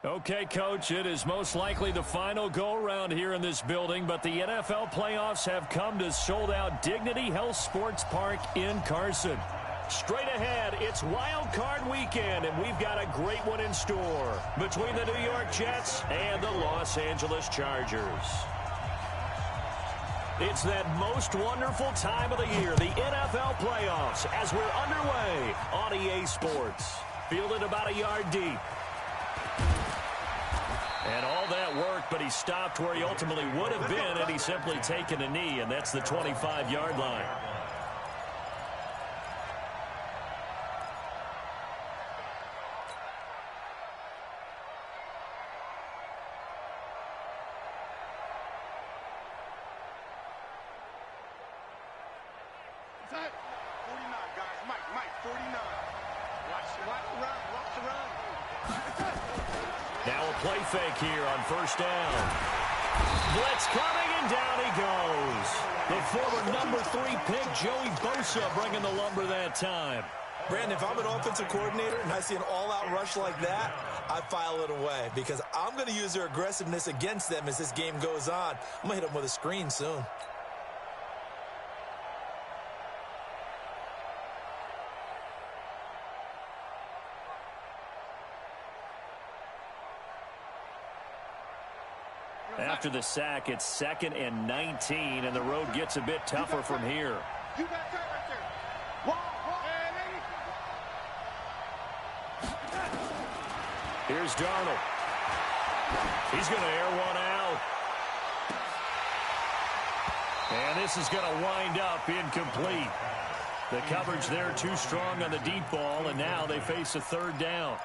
Okay, Coach, it is most likely the final go-around here in this building, but the NFL playoffs have come to sold-out Dignity Health Sports Park in Carson. Straight ahead, it's Wild Card Weekend, and we've got a great one in store between the New York Jets and the Los Angeles Chargers. It's that most wonderful time of the year, the NFL playoffs, as we're underway on EA Sports. Fielded about a yard deep. And all that work, but he stopped where he ultimately would have been had he simply taken a knee, and that's the 25-yard line. Play fake here on first down. Blitz coming, and down he goes. The former number 3 pick, Joey Bosa, bringing the lumber that time. Brandon, if I'm an offensive coordinator and I see an all-out rush like that, I file it away because I'm going to use their aggressiveness against them as this game goes on. I'm going to hit them with a screen soon. After the sack, it's 2nd and 19, and the road gets a bit tougher from here. Here's Darnold. He's going to air one out. And this is going to wind up incomplete. The coverage there too strong on the deep ball, and now they face a 3rd down.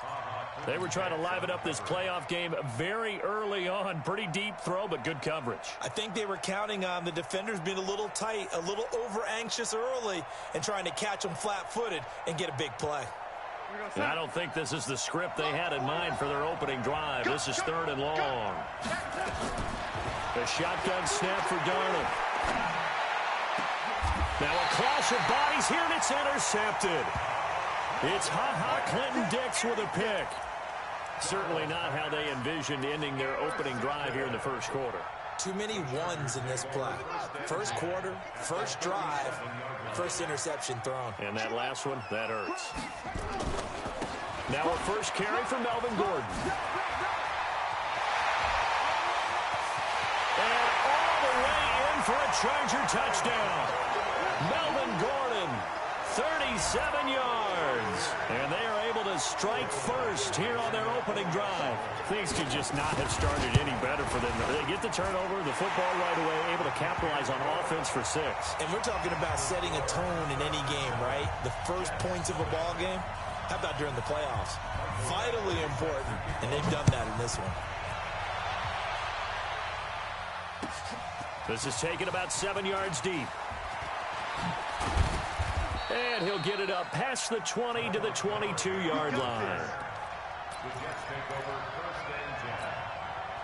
They were trying to liven up this playoff game very early on. Pretty deep throw, but good coverage. I think they were counting on the defenders being a little tight, a little over-anxious early, and trying to catch them flat-footed and get a big play. And I don't think this is the script they had in mind for their opening drive. This is 3rd and long. The shotgun snap for Darnold. Now a clash of bodies here, and it's intercepted. It's Clinton-Dix with a pick. Certainly not how they envisioned ending their opening drive here in the first quarter. Too many ones in this play. First quarter, first drive, first interception thrown. And that last one, that hurts. Now a first carry for Melvin Gordon. And all the way in for a Charger touchdown. Melvin Gordon, 37 yards. And they are able to strike first here on their opening drive. Things could just not have started any better for them. They get the turnover, the football right away, able to capitalize on offense for 6. And we're talking about setting a tone in any game, right? The first points of a ball game. How about during the playoffs? Vitally important, and they've done that in this one. This is taken about 7 yards deep. And he'll get it up past the 20 to the 22-yard line. The Jets take over 1st and 10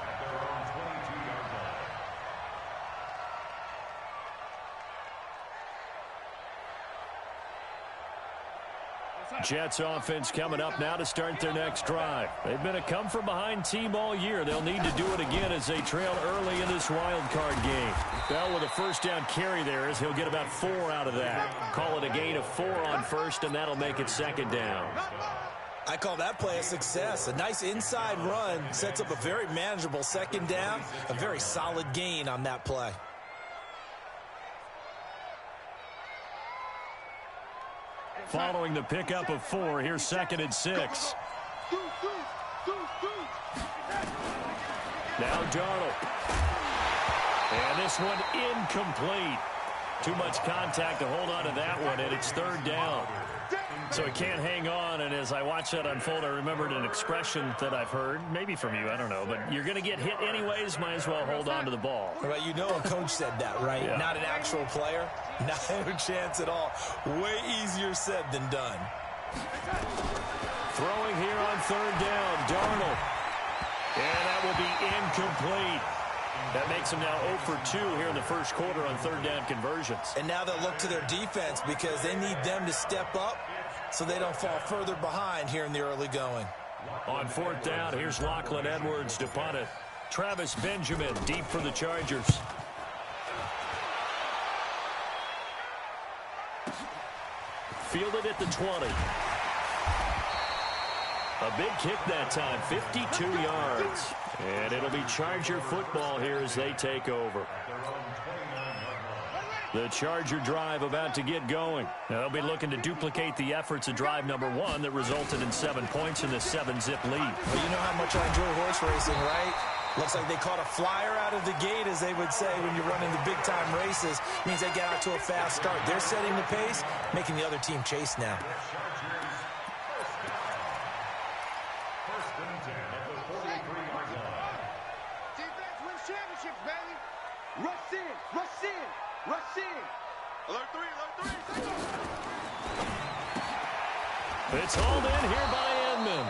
at their own 22-yard line. Jets offense coming up now to start their next drive. They've been a come-from-behind team all year. They'll need to do it again as they trail early in this wild card game. Bell with a first down carry there as he'll get about 4 out of that. Call it a gain of 4 on first, and that'll make it 2nd down. I call that play a success. A nice inside run sets up a very manageable 2nd down. A very solid gain on that play. Following the pickup of 4, here's 2nd and 6. Now Darnold. And this one incomplete. Too much contact to hold on to that one, and it's 3rd down. So he can't hang on, and as I watch that unfold, I remembered an expression that I've heard, maybe from you, I don't know, but you're going to get hit anyways, might as well hold on to the ball. Well, you know a coach said that, right? Yeah. Not an actual player. Not a chance at all. Way easier said than done. Throwing here on 3rd down, Darnold. And that will be incomplete. That makes them now 0 for 2 here in the first quarter on 3rd down conversions. And now they'll look to their defense because they need them to step up so they don't fall further behind here in the early going. On fourth down, here's Lachlan Edwards to punt it. Travis Benjamin deep for the Chargers. Fielded at the 20. A big kick that time, 52 yards. And it'll be Charger football here as they take over. The Charger drive about to get going. They'll be looking to duplicate the efforts of drive number 1 that resulted in 7 points in the 7-zip lead. Well, you know how much I enjoy horse racing, right? Looks like they caught a flyer out of the gate, as they would say when you're running the big-time races. Means they get out to a fast start. They're setting the pace, making the other team chase now. Defense wins championships, baby. Rush in, rush in, rush in. Alert 3, alert 3. It's hauled in here by Edmond.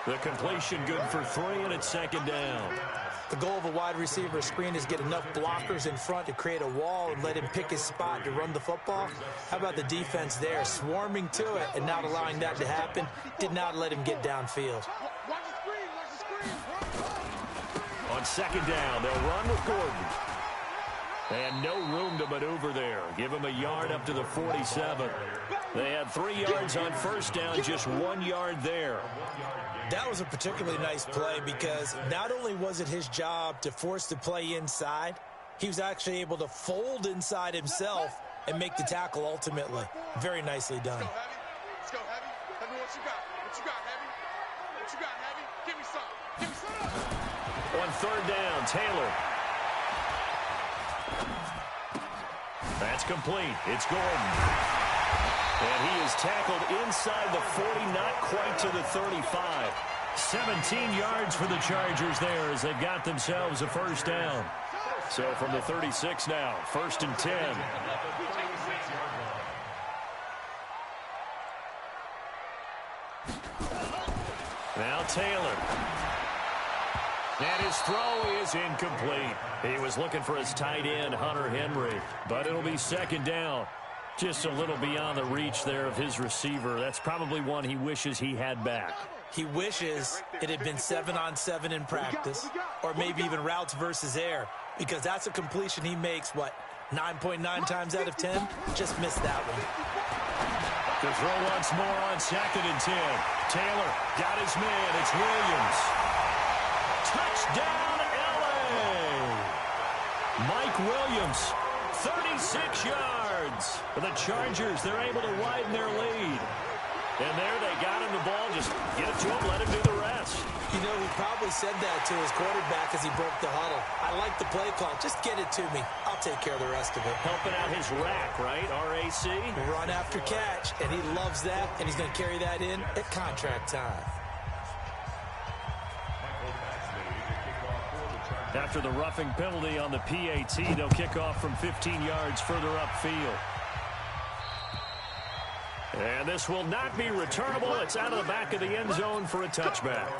The completion good for 3, and it's second down. The goal of a wide receiver screen is get enough blockers in front to create a wall and let him pick his spot to run the football. How about the defense there, swarming to it and not allowing that to happen? Did not let him get downfield. Watch the screen, watch the screen. On second down, they'll run with Gordon. And no room to maneuver there. Give him a yard up to the 47. They had 3 yards on first down, just 1 yard there. That was a particularly nice play because not only was it his job to force the play inside, he was actually able to fold inside himself and make the tackle ultimately. Very nicely done. Let's go, Heavy. Heavy, what you got? What you got, Heavy? What you got, Heavy? Give me some. Give me some. On third down, Taylor. That's complete. It's Gordon. And he is tackled inside the 40, not quite to the 35. 17 yards for the Chargers there as they've got themselves a first down. So from the 36 now, 1st and 10. Now Taylor. And his throw is incomplete. He was looking for his tight end, Hunter Henry. But it'll be second down. Just a little beyond the reach there of his receiver. That's probably one he wishes he had back. He wishes it had been 7-on-7 in practice, or maybe even routes versus air, because that's a completion he makes, 9.9 times out of 10? Just missed that one. To throw once more on 2nd and 10. Taylor got his man. It's Williams. Touchdown, L.A. Mike Williams, 36 yards. For the Chargers, they're able to widen their lead. And there they got him the ball. Just get it to him, let him do the rest. You know, he probably said that to his quarterback as he broke the huddle. I like the play call. Just get it to me. I'll take care of the rest of it. Helping out his rack, right? RAC. Run after catch, and he loves that, and he's going to carry that in at contract time. After the roughing penalty on the PAT, they'll kick off from 15 yards further upfield. And this will not be returnable. It's out of the back of the end zone for a touchback.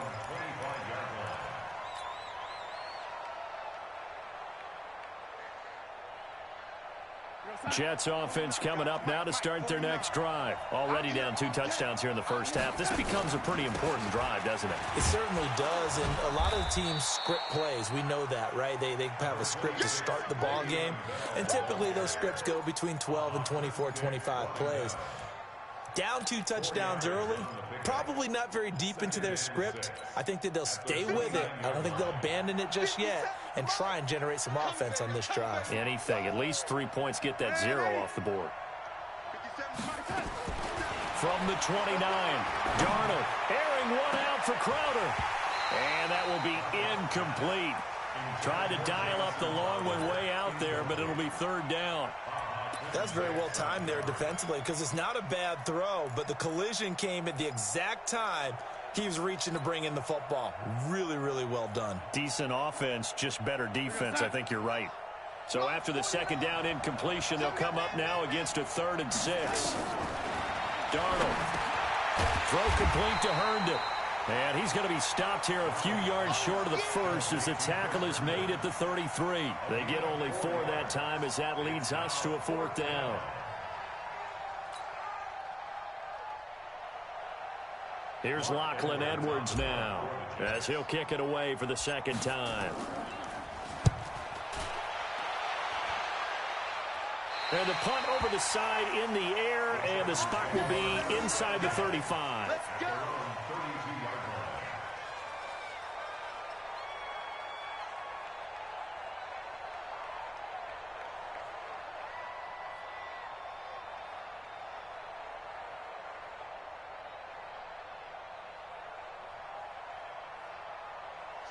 Jets offense coming up now to start their next drive. Already down 2 touchdowns here in the first half. This becomes a pretty important drive, doesn't it? It certainly does, and a lot of the teams script plays. We know that, right? They have a script to start the ball game, and typically those scripts go between 12 and 24, 25 plays. Down 2 touchdowns early, probably not very deep into their script. I think that they'll stay with it. I don't think they'll abandon it just yet and try and generate some offense on this drive. Anything. At least 3 points, get that 0 off the board. From the 29, Darnold airing one out for Crowder. And that will be incomplete. Tried to dial up the long one way out there, but it'll be 3rd down. That's very well timed there defensively because it's not a bad throw, but the collision came at the exact time he was reaching to bring in the football. Really, really well done. Decent offense, just better defense. I think you're right. So after the 2nd down incompletion, they'll come up now against a 3rd and 6. Darnold. Throw complete to Herndon. And he's going to be stopped here a few yards short of the first as the tackle is made at the 33. They get only 4 that time as that leads us to a 4th down. Here's Lachlan Edwards now, as he'll kick it away for the second time. And the punt over the side in the air, and the spot will be inside the 35. Let's go.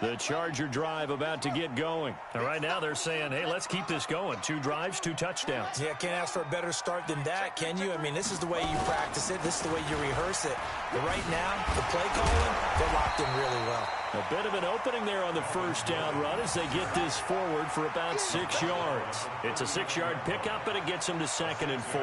The Charger drive about to get going. And right now they're saying, hey, let's keep this going. 2 drives, 2 touchdowns. Yeah, can't ask for a better start than that, can you? I mean, this is the way you practice it. This is the way you rehearse it. But right now, the play calling, they're locked in really well. A bit of an opening there on the first down run as they get this forward for about 6 yards. It's a 6-yard pickup, and it gets them to 2nd and 4.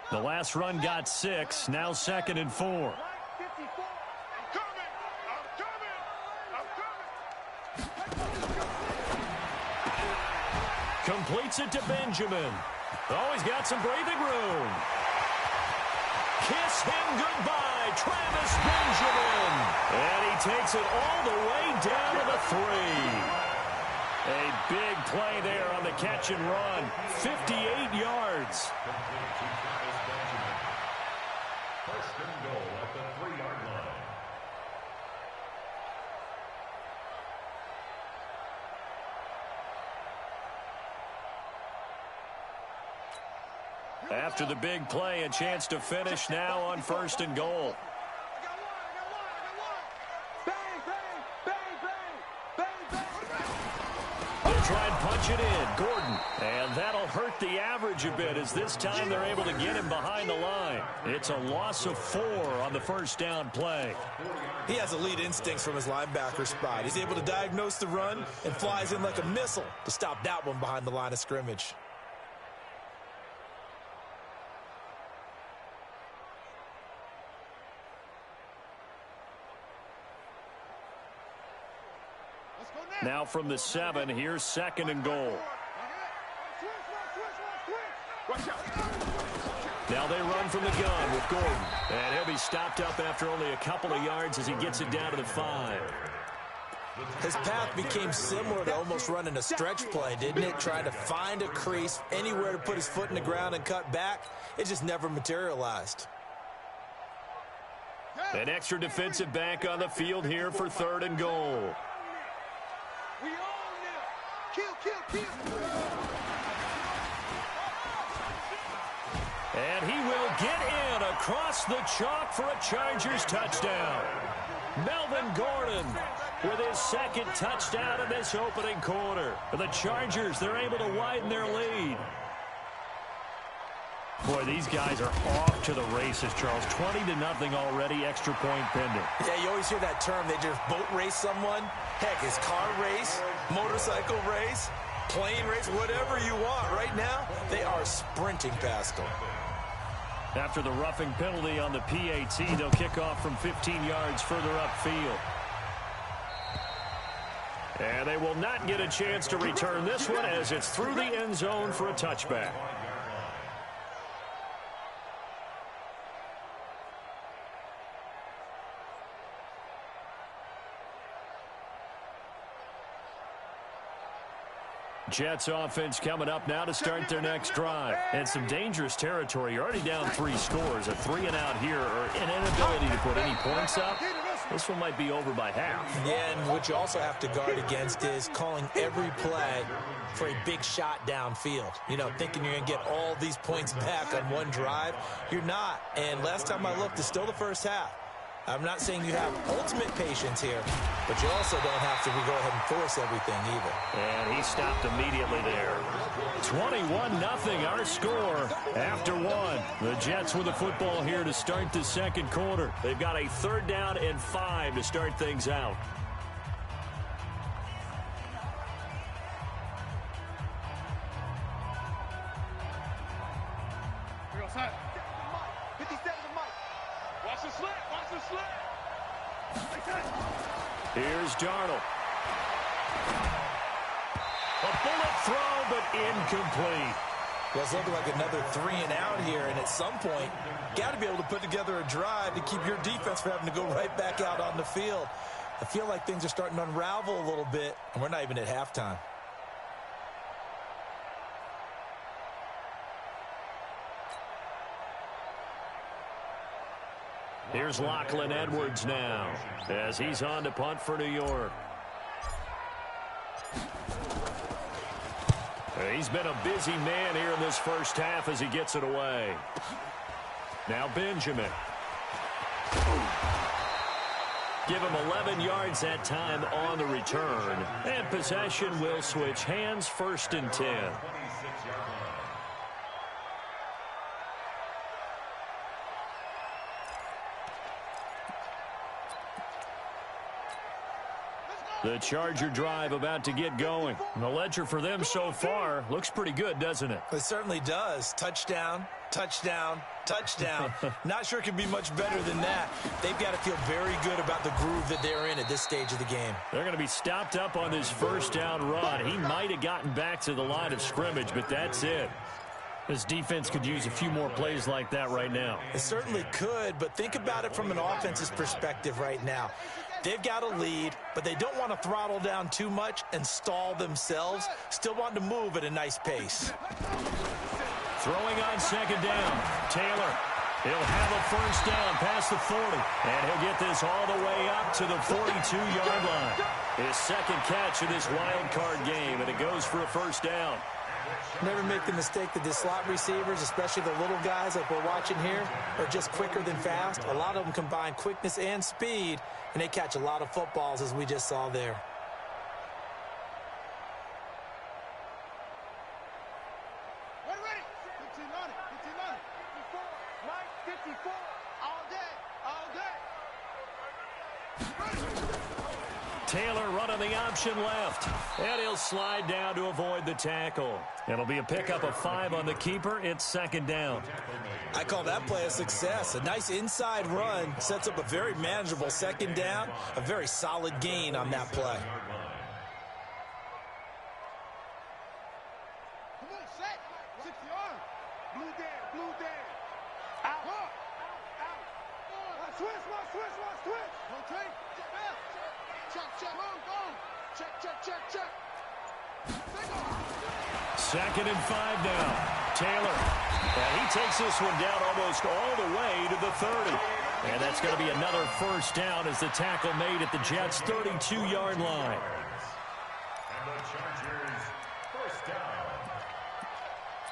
The last run got 6, now 2nd and 4. Completes it to Benjamin. Oh, he's got some breathing room. Kiss him goodbye, Travis Benjamin. And he takes it all the way down to the 3. A big play there on the catch and run. 58 yards. First and goal at the 3-yard line. After the big play, a chance to finish now on 1st and goal. They'll try and punch it in. Gordon. And that'll hurt the average a bit as this time they're able to get him behind the line. It's a loss of 4 on the first down play. He has elite instincts from his linebacker spot. He's able to diagnose the run and flies in like a missile to stop that one behind the line of scrimmage. Now from the 7, here's 2nd and goal. Now they run from the gun with Gordon. And he'll be stopped up after only a couple of yards as he gets it down to the 5. His path became similar to almost running a stretch play, didn't it? Trying to find a crease, anywhere to put his foot in the ground and cut back. It just never materialized. An extra defensive back on the field here for 3rd and goal. We own them. Kill. And he will get in across the chalk for a Chargers touchdown. Melvin Gordon with his 2nd touchdown in this opening quarter. For the Chargers, they're able to widen their lead. Boy, these guys are off to the races, Charles. 20-0 already, extra point pending. Yeah, you always hear that term. They just boat race someone. Heck, it's car race, motorcycle race, plane race, whatever you want. Right now, they are sprinting past them. After the roughing penalty on the PAT, they'll kick off from 15 yards further upfield. And they will not get a chance to return this one as it's through the end zone for a touchback. Jets offense coming up now to start their next drive. And some dangerous territory. You're already down 3 scores. A 3-and-out here or an inability to put any points up. This one might be over by half. Yeah, and what you also have to guard against is calling every play for a big shot downfield. You know, thinking you're going to get all these points back on one drive. You're not. And last time I looked, it's still the first half. I'm not saying you have ultimate patience here, but you also don't have to go ahead and force everything either. And he stopped immediately there. 21-0 our score after 1. The Jets with the football here to start the second quarter. They've got a 3rd down and 5 to start things out. Here goes Mike. 57 to Mike. Here's Darnold. A bullet throw, but incomplete. Well, it's looking like another 3 and out here, and at some point, got to be able to put together a drive to keep your defense from having to go right back out on the field. I feel like things are starting to unravel a little bit, and we're not even at halftime. Here's Lachlan Edwards now, as he's on to punt for New York. He's been a busy man here in this first half as he gets it away. Now Benjamin. Give him 11 yards that time on the return. And possession will switch hands, 1st and 10. The Charger drive about to get going. And the ledger for them so far looks pretty good, doesn't it? It certainly does. Touchdown, touchdown, touchdown. Not sure it can be much better than that. They've got to feel very good about the groove that they're in at this stage of the game. They're going to be stopped up on this first down run. He might have gotten back to the line of scrimmage, but that's it. This defense could use a few more plays like that right now. It certainly could, but think about it from an offense's perspective right now. They've got a lead, but they don't want to throttle down too much and stall themselves. Still want to move at a nice pace. Throwing on 2nd down. Taylor. He'll have a 1st down past the 40. And he'll get this all the way up to the 42-yard line. His 2nd catch of this wild card game, and it goes for a 1st down. Never make the mistake that the slot receivers, especially the little guys like we're watching here, are just quicker than fast. A lot of them combine quickness and speed, and they catch a lot of footballs, as we just saw there. Ready. 15 on it. 15 on it. 54. Mike, 54. All day. All day. Ready. Taylor running the option left. And he'll slide down to avoid the tackle. It'll be a pickup of 5 on the keeper. It's 2nd down. I call that play a success. A nice inside run sets up a very manageable 2nd down. A very solid gain on that play. Come on, set. 60 on. Blue down. Out. Switch. Okay. Check. Go. Check. 2nd and 5 now. Taylor. And he takes this one down almost all the way to the 30. And that's going to be another 1st down as the tackle made at the Jets' 32-yard line. And the Chargers, 1st down.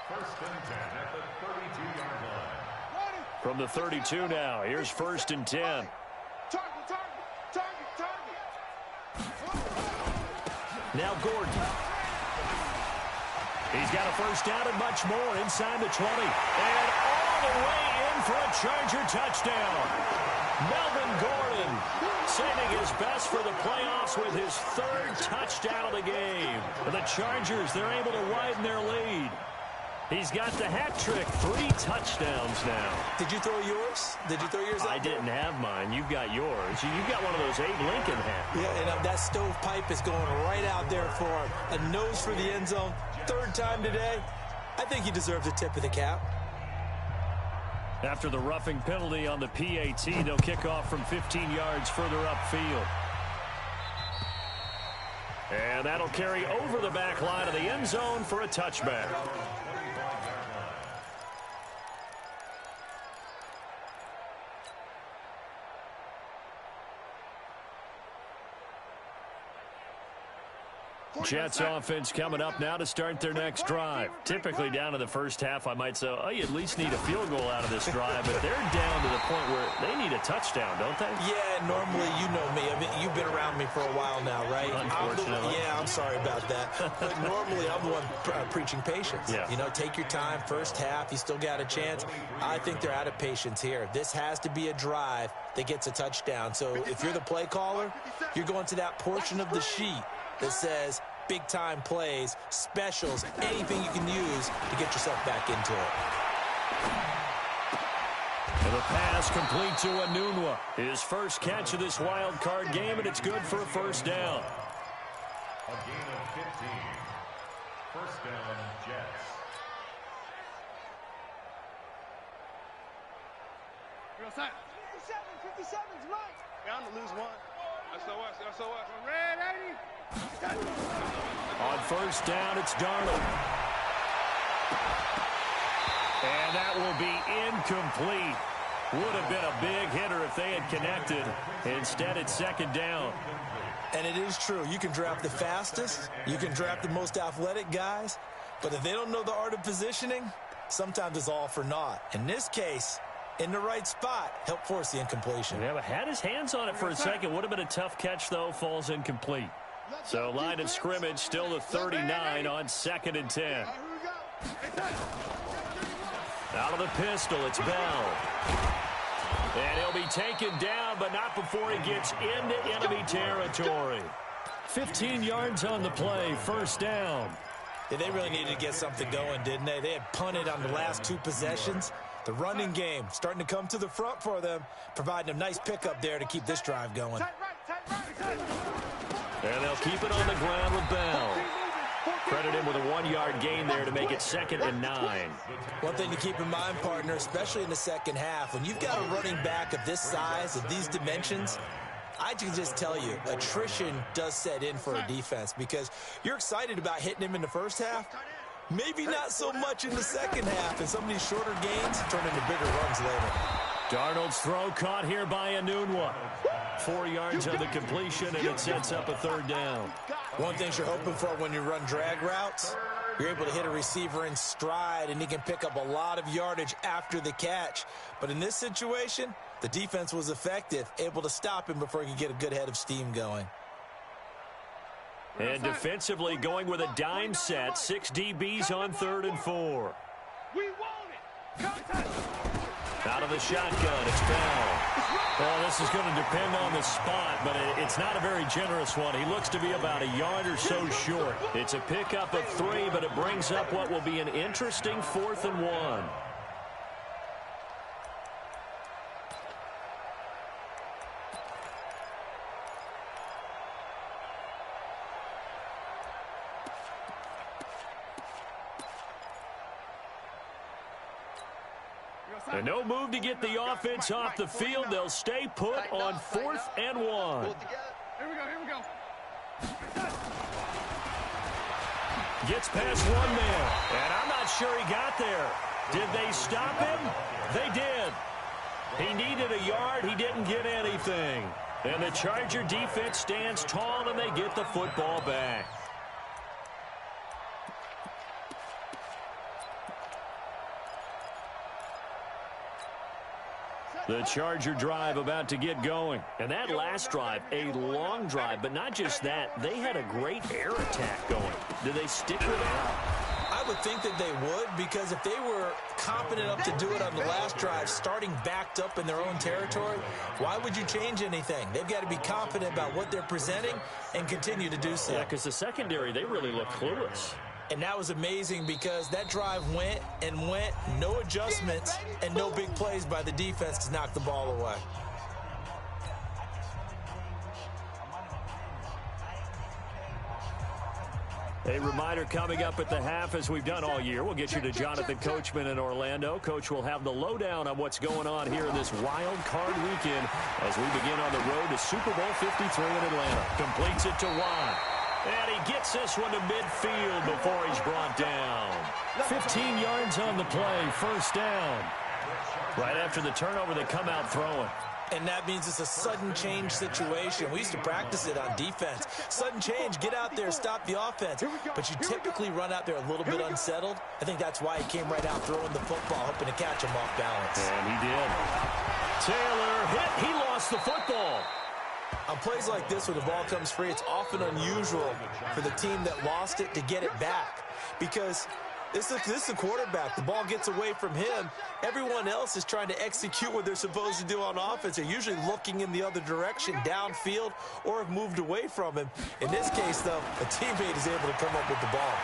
1st and 10 at the 32-yard line. From the 32 now, here's 1st and 10. Target. Now Gordon. He's got a 1st down and much more inside the 20. And all the way in for a Charger touchdown. Melvin Gordon saving his best for the playoffs with his 3rd touchdown of the game. The Chargers, they're able to widen their lead. He's got the hat trick, 3 touchdowns now. Did you throw yours? I didn't have mine. You've got yours. You've got one of those Abe Lincoln hats. Yeah, and that stovepipe is going right out there for him. A nose for the end zone. 3rd time today. I think he deserves a tip of the cap. After the roughing penalty on the PAT, they'll kick off from 15 yards further upfield. And that'll carry over the back line of the end zone for a touchback. Jets offense coming up now to start their next drive. Typically down to the first half, I might say, oh, you at least need a field goal out of this drive, but they're down to the point where they need a touchdown, don't they? Yeah, normally, you know me. I mean, you've been around me for a while now, right? Unfortunately. I'm sorry about that. But normally, I'm the one preaching patience. Yeah. You know, take your time, first half, you still got a chance. I think they're out of patience here. This has to be a drive that gets a touchdown. So if you're the play caller, you're going to that portion of the sheet that says big-time plays, specials, anything you can use to get yourself back into it. And The pass complete to Anunwa. His first catch of this wild card game, and it's good for a first down. A gain of 15. First down, Jets. 57's right. Bound to lose one. SOS. Red 80. On first down, it's Darnold. And that will be incomplete. Would have been a big hitter if they had connected. Instead, it's second down. And it is true. You can draft the fastest. You can draft the most athletic guys. But if they don't know the art of positioning, sometimes it's all for naught. In this case, in the right spot, help force the incompletion. Yeah, but had his hands on it for a second. Would have been a tough catch, though. Falls incomplete. So line of scrimmage still the 39 on 2nd and 10. Out of the pistol, it's Bell. And he'll be taken down, but not before he gets into enemy territory. 15 yards on the play, first down. Yeah, they really needed to get something going, didn't they? They had punted on the last 2 possessions. The running game starting to come to the front for them, providing a nice pickup there to keep this drive going. And they'll keep it on the ground with Bell. Credit him with a 1-yard gain there to make it 2nd and 9. One thing to keep in mind, partner, especially in the second half, when you've got a running back of this size, of these dimensions, I can just tell you, attrition does set in for a defense because you're excited about hitting him in the first half. Maybe not so much in the second half, and some of these shorter gains turn into bigger runs later. Darnold's throw caught here by Anunwa. 4 yards on the completion, and it sets up a 3rd down. One thing you're hoping for when you run drag routes, you're able to hit a receiver in stride, and he can pick up a lot of yardage after the catch. But in this situation, the defense was effective, able to stop him before he could get a good head of steam going. And defensively going with a dime set, 6 DBs on 3rd and 4. We want it. Out of the shotgun, it's Bell. Well, this is going to depend on the spot, but it's not a very generous one. He looks to be about a yard or so short. It's a pickup of 3, but it brings up what will be an interesting 4th and 1. And no move to get the offense off the field. They'll stay put on 4th and 1. Here we go. Gets past one man, and I'm not sure he got there. Did they stop him? They did. He needed a yard. He didn't get anything. And the Charger defense stands tall, and they get the football back. The Charger drive about to get going. And that last drive, a long drive, but not just that. They had a great air attack going. Do they stick with that? I would think that they would, because if they were confident enough to do it on the last drive, starting backed up in their own territory, why would you change anything? They've got to be confident about what they're presenting and continue to do so. Yeah, because the secondary, they really look clueless. And that was amazing because that drive went and went, no adjustments, and no big plays by the defense to knock the ball away. A reminder coming up at the half, as we've done all year. We'll get you to Jonathan Coachman in Orlando. Coach will have the lowdown on what's going on here in this wild card weekend as we begin on the road to Super Bowl 53 in Atlanta. Completes it to Watt. And he gets this one to midfield before he's brought down. 15 yards on the play, first down. Right after the turnover, they come out throwing. And that means it's a sudden change situation. We used to practice it on defense. Sudden change, get out there, stop the offense. But you typically run out there a little bit unsettled. I think that's why he came right out throwing the football, hoping to catch him off balance. And he did. Taylor hit. He lost the football. On plays like this, where the ball comes free, it's often unusual for the team that lost it to get it back. Because this is the quarterback. The ball gets away from him. Everyone else is trying to execute what they're supposed to do on offense. They're usually looking in the other direction, downfield, or have moved away from him. In this case, though, a teammate is able to come up with the ball.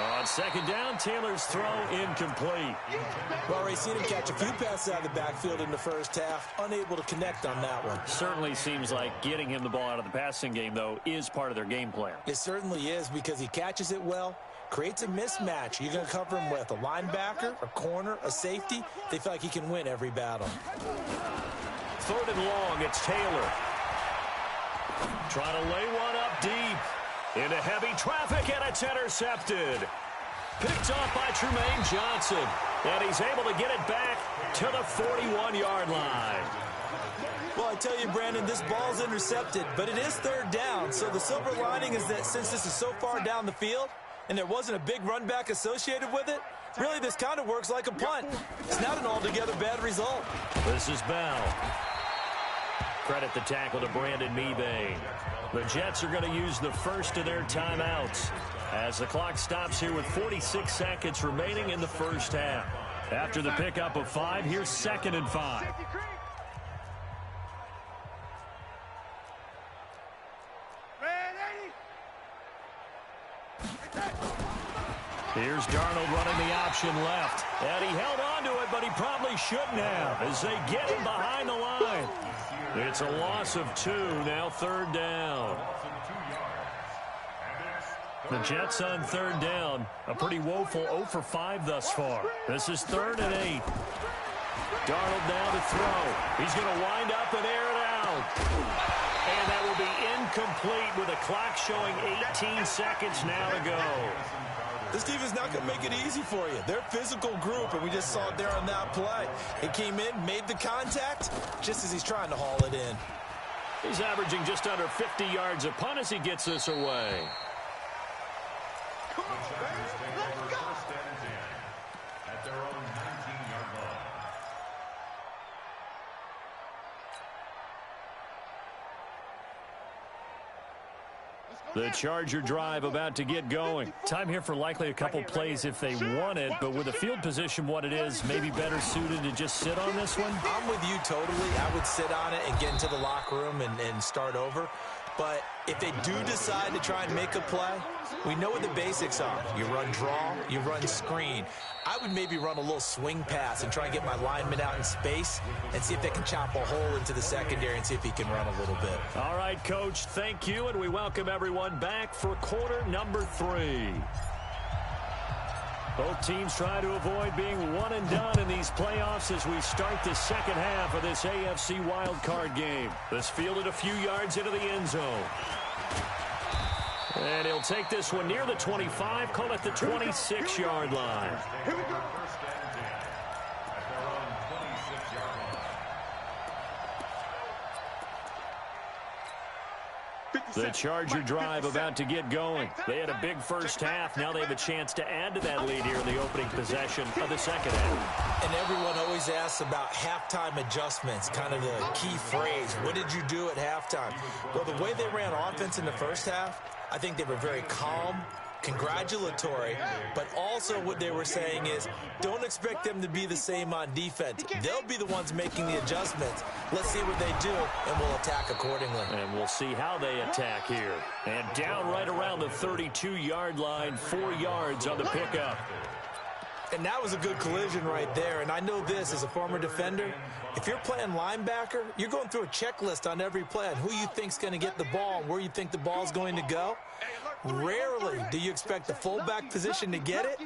On second down, Taylor's throw incomplete. Well, Ray, seen him catch a few passes out of the backfield in the first half, unable to connect on that one. Certainly seems like getting him the ball out of the passing game, though, is part of their game plan. It certainly is, because he catches it well, creates a mismatch. You're going to cover him with a linebacker, a corner, a safety. They feel like he can win every battle. 3rd and long, it's Taylor. Trying to lay one up deep. Into heavy traffic, and it's intercepted. Picked off by Tremaine Johnson. And he's able to get it back to the 41-yard line. Well, I tell you, Brandon, this ball's intercepted, but it is 3rd down. So the silver lining is that since this is so far down the field and there wasn't a big run back associated with it, really this kind of works like a punt. It's not an altogether bad result. This is Bell. Credit the tackle to Brandon Mebane. The Jets are going to use the first of their timeouts as the clock stops here with 46 seconds remaining in the first half. After the pickup of 5, here's 2nd and 5. Here's Darnold running the option left. And he held on to it, but he probably shouldn't have as they get him behind the line. It's a loss of 2, now 3rd down. The Jets on 3rd down, a pretty woeful 0 for 5 thus far. This is 3rd and 8. Darnold now to throw. He's going to wind up and air it out. And that will be incomplete with a clock showing 18 seconds now to go. This defense not going to make it easy for you. They're a physical group, and we just saw it there on that play. He came in, made the contact, just as he's trying to haul it in. He's averaging just under 50 yards a punt as he gets this away. Come on, baby. Let's go. At their own 19-yard line. The Charger drive about to get going. Time here for likely a couple plays if they want it, but with the field position what it is, maybe better suited to just sit on this one? I'm with you totally. I would sit on it and get into the locker room and start over. But if they do decide to try and make a play, we know what the basics are. You run draw, you run screen. I would maybe run a little swing pass and try and get my lineman out in space and see if they can chop a hole into the secondary and see if he can run a little bit. All right, Coach, thank you, and we welcome everyone back for quarter number 3. Both teams try to avoid being one and done in these playoffs as we start the second half of this AFC wildcard game. This fielded a few yards into the end zone. And he'll take this one near the 25, call it the 26-yard line. Here we go. The Charger drive about to get going. They had a big first half. Now they have a chance to add to that lead here in the opening possession of the second half. And everyone always asks about halftime adjustments, kind of the key phrase. What did you do at halftime? Well, the way they ran offense in the first half, I think they were very calm, congratulatory, but also what they were saying is don't expect them to be the same on defense. They'll be the ones making the adjustments. Let's see what they do, and we'll attack accordingly. And we'll see how they attack here. And down right around the 32-yard line, 4 yards on the pickup. And that was a good collision right there. And I know this as a former defender. If you're playing linebacker, you're going through a checklist on every play on who you think's going to get the ball and where you think the ball's going to go. Rarely do you expect the fullback position to get it.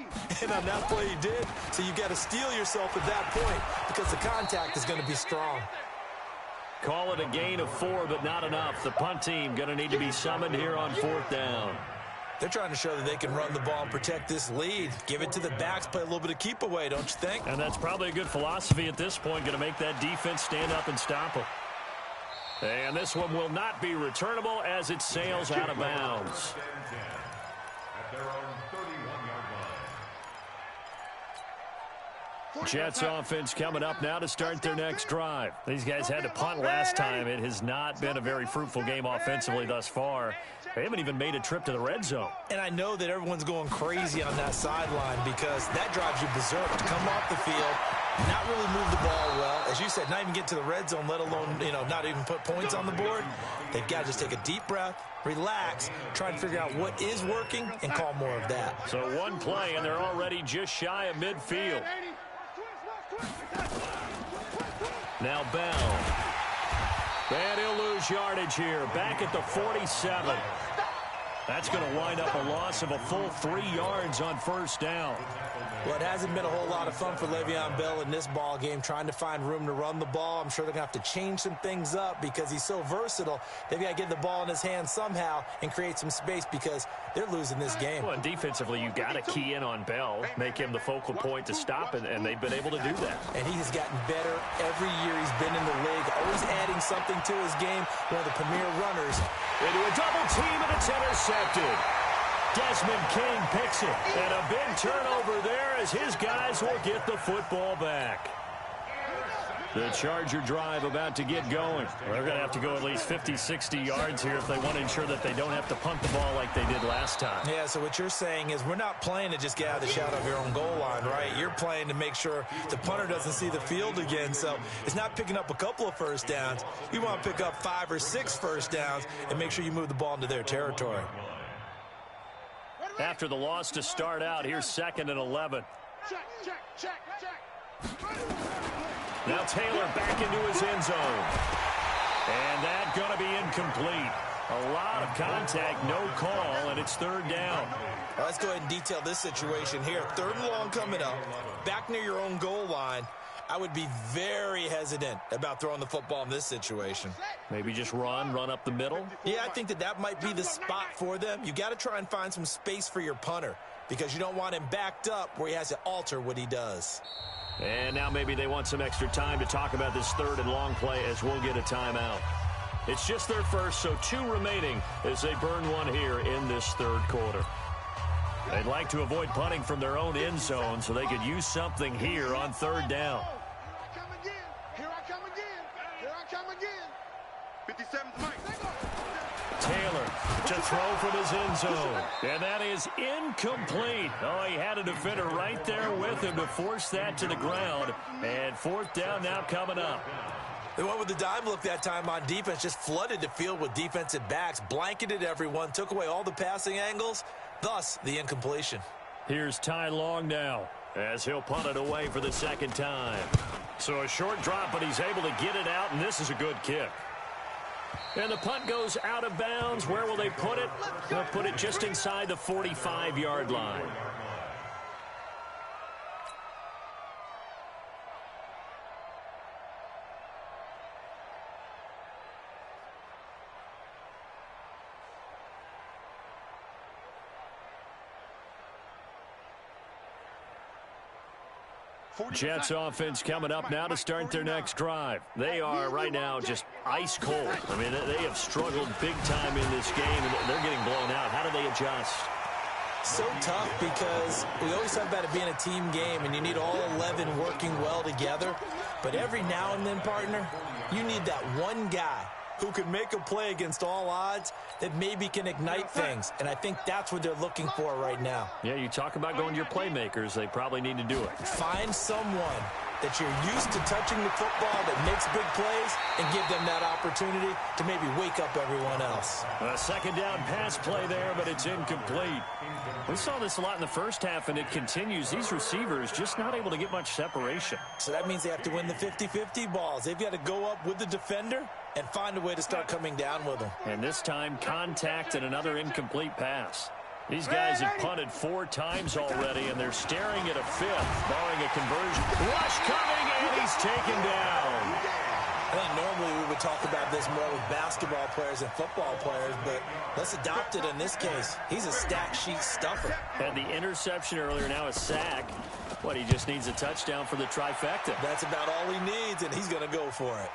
And on that play he did. So you've got to steel yourself at that point because the contact is going to be strong. Call it a gain of 4, but not enough. The punt team going to need to be summoned here on 4th down. They're trying to show that they can run the ball and protect this lead. Give it to the backs, play a little bit of keep away, don't you think? And that's probably a good philosophy at this point, going to make that defense stand up and stop them. And this one will not be returnable as it sails out of bounds. At their own 31-yard line. Jets offense coming up now to start their next drive. These guys had to punt last time. It has not been a very fruitful game offensively thus far. They haven't even made a trip to the red zone. And I know that everyone's going crazy on that sideline because that drives you berserk to come off the field, not really move the ball well. As you said, not even get to the red zone, let alone, not even put points on the board. They've got to just take a deep breath, relax, try and figure out what is working, and call more of that. So one play, and they're already just shy of midfield. Now Bell. And he'll lose yardage here, back at the 47. That's going to wind up a loss of a full 3 yards on first down. Well, it hasn't been a whole lot of fun for Le'Veon Bell in this ball game, trying to find room to run the ball. I'm sure they're going to have to change some things up because he's so versatile. They've got to get the ball in his hands somehow and create some space because they're losing this game. Well, and defensively, you've got to key in on Bell, make him the focal point to stop, and they've been able to do that. And he has gotten better every year he's been in the league, always adding something to his game, one of the premier runners. Into a double team, and it's intercepted. Desmond King picks it, and a big turnover there as his guys will get the football back. The Charger drive about to get going. They're going to have to go at least 50, 60 yards here if they want to ensure that they don't have to punt the ball like they did last time. Yeah, so what you're saying is we're not playing to just get out of the shadow of your own goal line, right? You're playing to make sure the punter doesn't see the field again. So it's not picking up a couple of first downs. You want to pick up 5 or 6 first downs and make sure you move the ball into their territory. After the loss to start out, here's 2nd and 11. Check. Now Taylor back into his end zone. And that's going to be incomplete. A lot of contact, no call, and it's 3rd down. Well, let's go ahead and detail this situation here. 3rd and long coming up, back near your own goal line. I would be very hesitant about throwing the football in this situation. Maybe just run up the middle? Yeah, I think that might be the spot for them. You got to try and find some space for your punter because you don't want him backed up where he has to alter what he does. And now maybe they want some extra time to talk about this 3rd and long play as we'll get a timeout. It's just their first, so 2 remaining as they burn one here in this 3rd quarter. They'd like to avoid punting from their own end zone so they could use something here on 3rd down. Here I come again. 57's Mike. Taylor to throw from his end zone. And that is incomplete. Oh, he had a defender right there with him to force that to the ground. And 4th down now coming up. They went with the dime look that time on defense, just flooded the field with defensive backs, blanketed everyone, took away all the passing angles, thus the incompletion. Here's Ty Long now as he'll punt it away for the 2nd time. So a short drop, but he's able to get it out, and this is a good kick. And the punt goes out of bounds. Where will they put it? They'll put it just inside the 45-yard line. Jets offense coming up now to start their next drive. They are right now just ice cold. I mean, they have struggled big time in this game, and they're getting blown out. How do they adjust? So tough because we always talk about it being a team game, and you need all 11 working well together. But every now and then, partner, you need that one guy who can make a play against all odds that maybe can ignite things. And I think that's what they're looking for right now. Yeah, you talk about going to your playmakers. They probably need to do it. Find someone that you're used to touching the football that makes big plays and give them that opportunity to maybe wake up everyone else. A 2nd down pass play there, but it's incomplete. We saw this a lot in the first half, and it continues. These receivers just not able to get much separation. So that means they have to win the 50-50 balls. They've got to go up with the defender and find a way to start coming down with them. And this time, contact and another incomplete pass. These guys have punted 4 times already, and they're staring at a 5th, barring a conversion. Rush coming, and he's taken down. I think normally we would talk about this more with basketball players and football players, but let's adopt it in this case. He's a stat sheet stuffer. Had the interception earlier, now a sack. What, he just needs a touchdown for the trifecta. That's about all he needs, and he's going to go for it.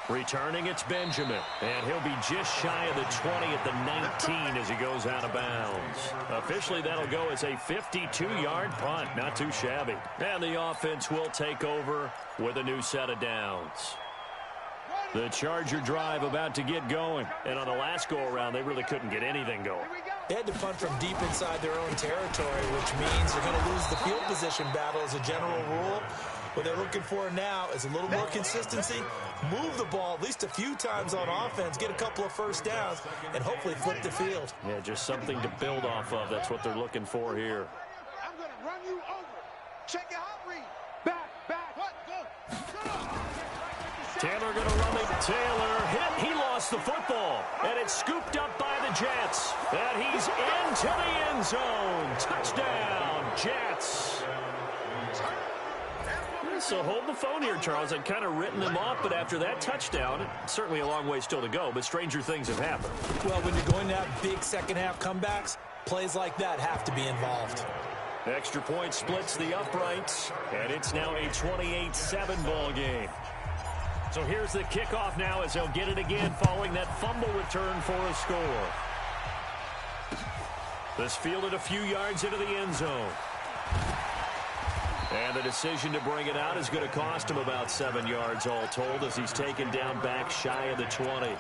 Returning, it's Benjamin, and he'll be just shy of the 20 at the 19 as he goes out of bounds. Officially, that'll go as a 52-yard punt. Not too shabby. And the offense will take over with a new set of downs. The Charger drive about to get going. And on the last go-around, they really couldn't get anything going. They had to punt from deep inside their own territory, which means they're going to lose the field position battle as a general rule. What they're looking for now is a little more consistency, move the ball at least a few times on offense, get a couple of first downs, and hopefully flip the field. Yeah, just something to build off of. That's what they're looking for here. I'm going to run you over. Check your hot read. Back. What? Go. Taylor going to run it. Taylor hit. He lost the football. And it's scooped up by the Jets. And he's into the end zone. Touchdown, Jets. So hold the phone here, Charles. I'd kind of written them off, but after that touchdown, certainly a long way still to go, but stranger things have happened. Well, when you're going to have big second-half comebacks, plays like that have to be involved. Extra point splits the uprights, and it's now a 28-7 ball game. So here's the kickoff now as they'll get it again following that fumble return for a score. This fielded a few yards into the end zone. And the decision to bring it out is going to cost him about 7 yards all told as he's taken down back shy of the 20.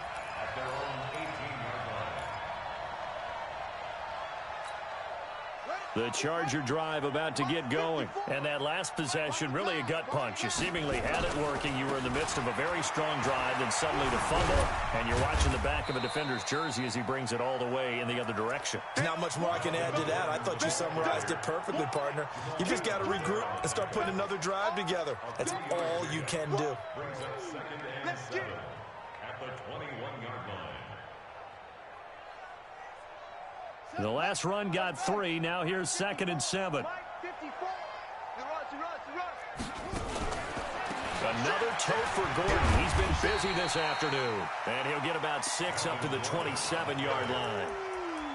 The Charger drive about to get going. And that last possession, really a gut punch. You seemingly had it working. You were in the midst of a very strong drive, then suddenly the fumble, and you're watching the back of a defender's jersey as he brings it all the way in the other direction. Not much more I can add to that. I thought you summarized it perfectly, partner. You just got to regroup and start putting another drive together. That's all you can do. Let's get it. At the 21-yard line. The last run got 3. Now here's 2nd and 7. Mike, 54. He runs. Another toe for Gordon. He's been busy this afternoon. And he'll get about 6 up to the 27-yard line.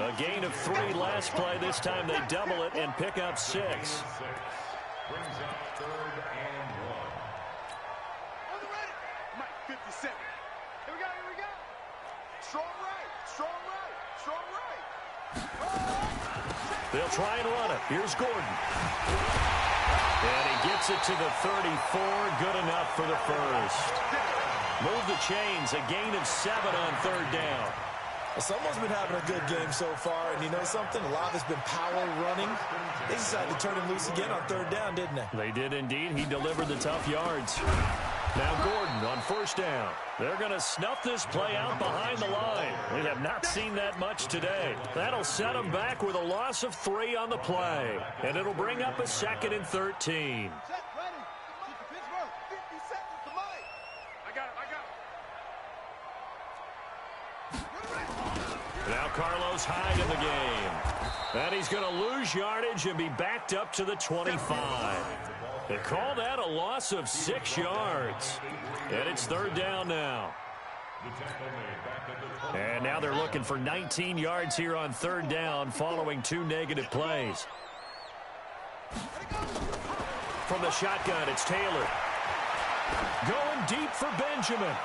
A gain of 3 last play. This time they double it and pick up 6. Brings up 3rd and 1. On the ready. Mike, 57. Here we go. Strong right. They'll try and run it. Here's Gordon. And he gets it to the 34. Good enough for the first. Move the chains. A gain of 7 on 3rd down. Well, someone's been having a good game so far, and you know something? A lot of it's been power running. They decided to turn him loose again on 3rd down, didn't they? They did indeed. He delivered the tough yards. Now Gordon on 1st down. They're going to snuff this play out behind the line. We have not seen that much today. That'll set them back with a loss of 3 on the play. And it'll bring up a 2nd and 13. Set, ready. Get to Pittsburgh. 50 seconds to Mike. I got him. Now Carlos Hyde in the game. And he's going to lose yardage and be backed up to the 25. They call that a loss of 6 yards. And it's 3rd down now. And now they're looking for 19 yards here on 3rd down following 2 negative plays. From the shotgun, it's Taylor. Going deep for Benjamin.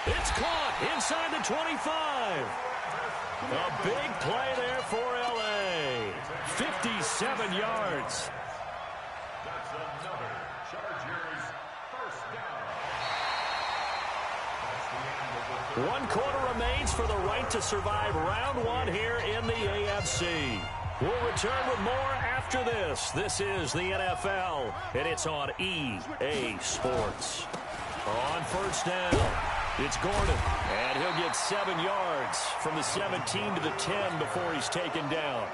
It's caught inside the 25. A big play there for L.A. 57 yards. That's another Chargers first down. 1 quarter remains for the right to survive round 1 here in the AFC. We'll return with more after this. This is the NFL, and it's on EA Sports. On 1st down, it's Gordon, and he'll get 7 yards from the 17 to the 10 before he's taken down.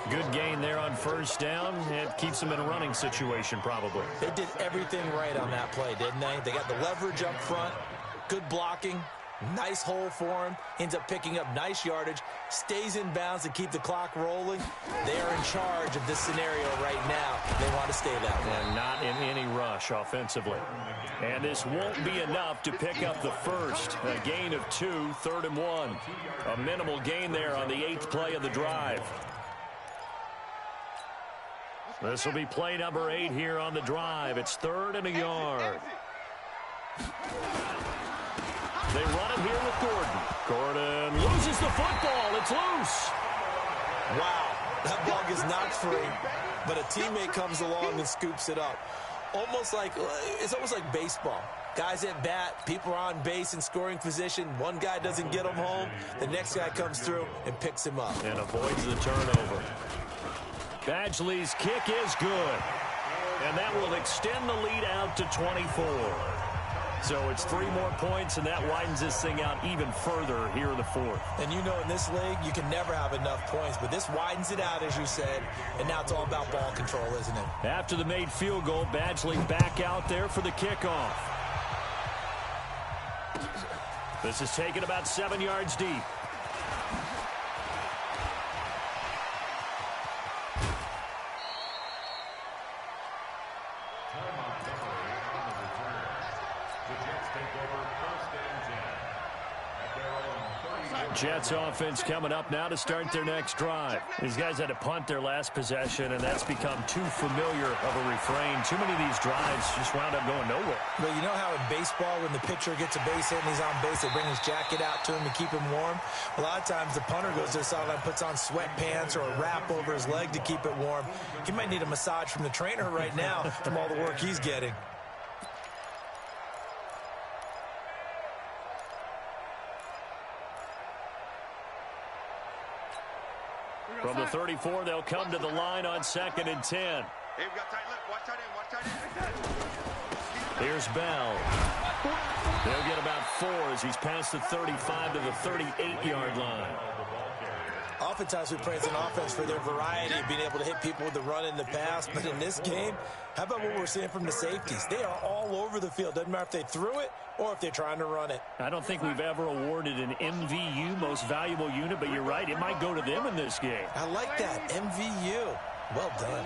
Good gain there on 1st down. It keeps them in a running situation, probably. They did everything right on that play, didn't they? They got the leverage up front, good blocking, nice hole for him, ends up picking up nice yardage, stays in bounds to keep the clock rolling. They are in charge of this scenario right now. They want to stay that way. And not in any rush offensively. And this won't be enough to pick up the first. A gain of 2, 3rd and 1. A minimal gain there on the 8th play of the drive. This will be play number 8 here on the drive. It's 3rd and a yard. They run it here with Gordon. Gordon loses the football. It's loose. Wow, that ball gets knocked free, but a teammate comes along and scoops it up. It's almost like baseball. Guys at bat, people are on base in scoring position. One guy doesn't get him home. The next guy comes through and picks him up. And avoids the turnover. Badgley's kick is good. And that will extend the lead out to 24. So it's 3 more points, and that widens this thing out even further here in the fourth. And you know in this league, you can never have enough points, but this widens it out, as you said, and now it's all about ball control, isn't it? After the made field goal, Badgley back out there for the kickoff. This is taken about 7 yards deep. Jets offense coming up now to start their next drive. These guys had to punt their last possession, and that's become too familiar of a refrain. Too many of these drives just wound up going nowhere. Well, you know how in baseball, when the pitcher gets a base hit and he's on base, they bring his jacket out to him to keep him warm? A lot of times the punter goes to the sideline, puts on sweatpants or a wrap over his leg to keep it warm. He might need a massage from the trainer right now from all the work he's getting. From the 34, they'll come to the line on 2nd and 10. Hey, we got tight lip. Watch tight end. Watch tight end. Here's Bell. They'll get about 4 as he's past the 35 to the 38-yard line. Oftentimes we praise an offense for their variety of being able to hit people with the run and the pass, but in this game, how about what we're seeing from the safeties? They are all over the field. Doesn't matter if they threw it or if they're trying to run it. I don't think we've ever awarded an MVU, most valuable unit, but you're right, it might go to them in this game. I like that, MVU. Well done.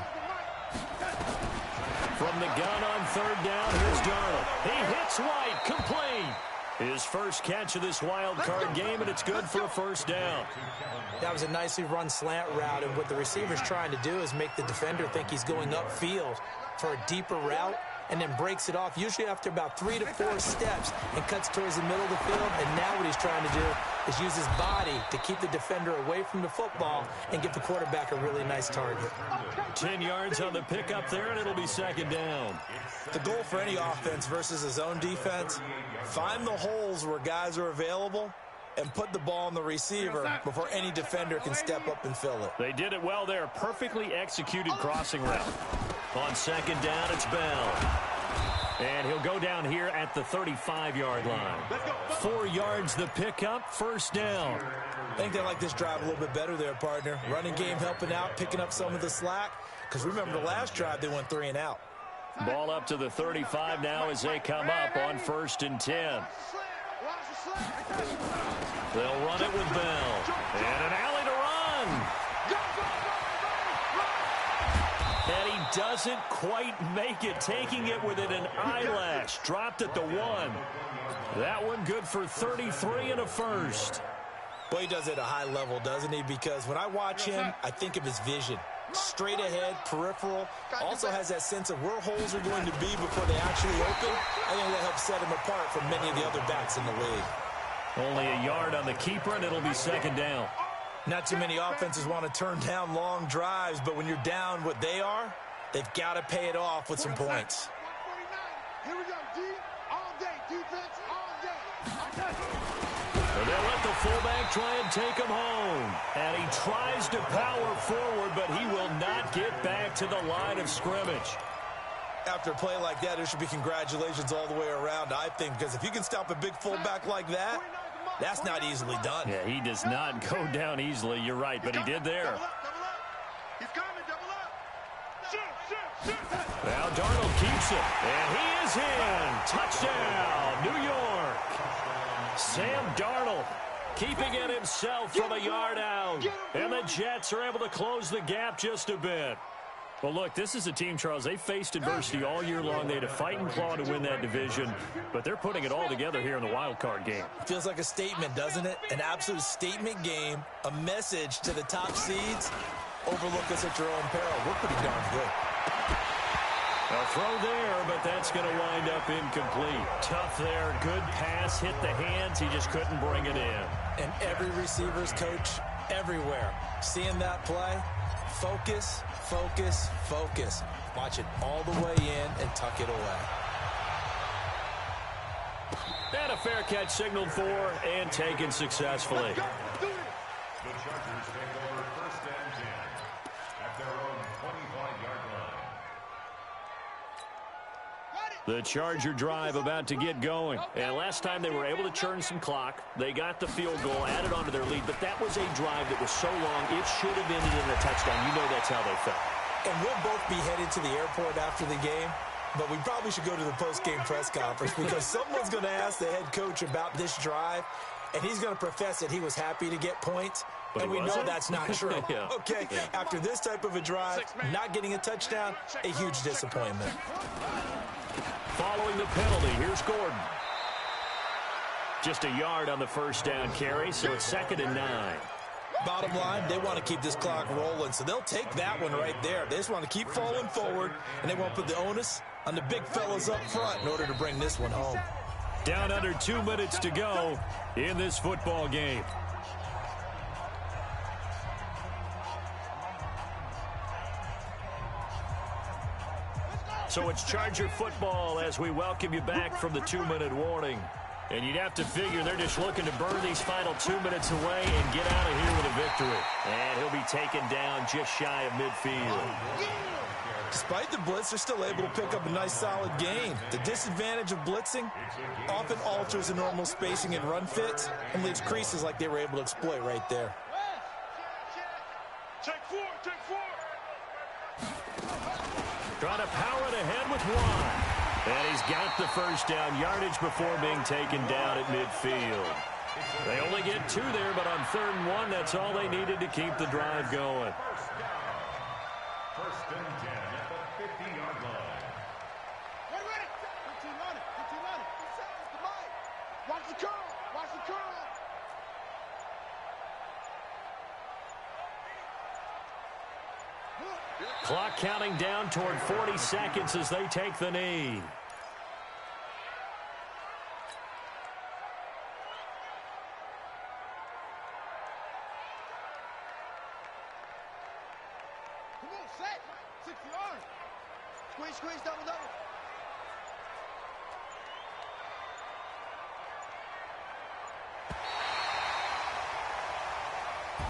From the gun on 3rd down, here's Darnold. He hits White, complete. His first catch of this wild card game, and it's good for a 1st down. That was a nicely run slant route, and what the receiver's trying to do is make the defender think he's going upfield for a deeper route, and then breaks it off, usually after about 3 to 4 steps, and cuts towards the middle of the field. And now what he's trying to do is use his body to keep the defender away from the football and give the quarterback a really nice target. 10 yards on the pickup there, and it'll be 2nd down. The goal for any offense versus a zone defense, find the holes where guys are available and put the ball on the receiver before any defender can step up and fill it. They did it well there. Perfectly executed crossing route. On 2nd down, it's Bell. And he'll go down here at the 35-yard line. 4 yards the pickup, 1st down. I think they like this drive a little bit better there, partner. Running game helping out, picking up some of the slack. Because remember the last drive, they went 3 and out. Ball up to the 35 now as they come up on 1st and 10. They'll run it with Bell. And an alley to run. And he doesn't quite make it, taking it within an eyelash. Dropped at the 1. That one good for 33 and a 1st. Well, he does it at a high level, doesn't he? Because when I watch him, I think of his vision. Straight ahead, peripheral. Also has that sense of where holes are going to be before they actually open. I think that helps set him apart from many of the other backs in the league. Only a yard on the keeper, and it'll be 2nd down. Not too many offenses want to turn down long drives, but when you're down what they are, they've got to pay it off with some points. Here we go, D. All day. Defense all day. And they'll let the fullback try and take him home. And he tries to power forward, but he will not get back to the line of scrimmage. After a play like that, there should be congratulations all the way around, I think, because if you can stop a big fullback like that, that's not easily done. Yeah, he does not go down easily. You're right, but he did there. He's coming, double up. Shoot. Now Darnold keeps it, and he is in. Touchdown, New York. Sam Darnold keeping it himself from a yard out. And the Jets are able to close the gap just a bit. Well, look, this is a team, Charles. They faced adversity all year long. They had to fight and claw to win that division, but they're putting it all together here in the wild card game. Feels like a statement, doesn't it? An absolute statement game, a message to the top seeds. Overlook us at your own peril. We're pretty darn good. A throw there, but that's going to wind up incomplete. Tough there. Good pass. Hit the hands. He just couldn't bring it in. And every receiver's coach everywhere. Seeing that play, focus, focus, focus. Watch it all the way in and tuck it away. And a fair catch signaled for and taken successfully. The Chargers take over 1st and 10 at their own 25-yard line. The Charger drive about to get going. And last time they were able to churn some clock. They got the field goal, added on to their lead, but that was a drive that was so long, it should have ended in a touchdown. You know that's how they felt. And we'll both be headed to the airport after the game, but we probably should go to the post-game press conference because someone's going to ask the head coach about this drive, and he's going to profess that he was happy to get points, and we know that's not true. Yeah. Okay, after this type of a drive, not getting a touchdown, a huge disappointment. Following the penalty, here's Gordon. Just a yard on the first down carry, so it's 2nd and 9. Bottom line, they want to keep this clock rolling, so they'll take that one right there. They just want to keep falling forward, and they won't put the onus on the big fellas up front in order to bring this one home. Down under 2 minutes to go in this football game. So it's Charger football as we welcome you back from the 2-minute warning. And you'd have to figure they're just looking to burn these final 2 minutes away and get out of here with a victory. And he'll be taken down just shy of midfield. Despite the blitz, they're still able to pick up a nice solid gain. The disadvantage of blitzing often alters the normal spacing and run fits and leaves creases like they were able to exploit right there. Take four, take four. Trying to power it ahead with one. And he's got the first down yardage before being taken down at midfield. They only get 2 there, but on 3rd and 1, that's all they needed to keep the drive going. First and 10 at the 50-yard line. Get ready. 15 on it. 15 on it. Watch the curl. Watch the curl. Clock counting down toward 40 seconds as they take the knee. Come on, set. 60 on it. Squeeze, squeeze, double, double.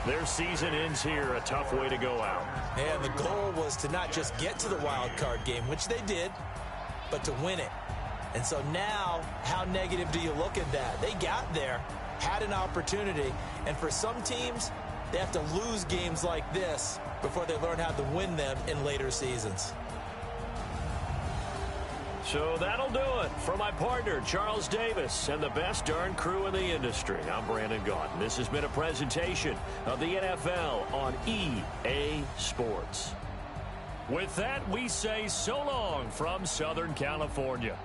Their season ends here. A tough way to go out. And the goal was to not just get to the wild card game, which they did, but to win it. And so now, how negative do you look at that? They got there, had an opportunity, and for some teams, they have to lose games like this before they learn how to win them in later seasons. So that'll do it. For my partner, Charles Davis, and the best darn crew in the industry, I'm Brandon Gaudin. This has been a presentation of the NFL on EA Sports. With that, we say so long from Southern California.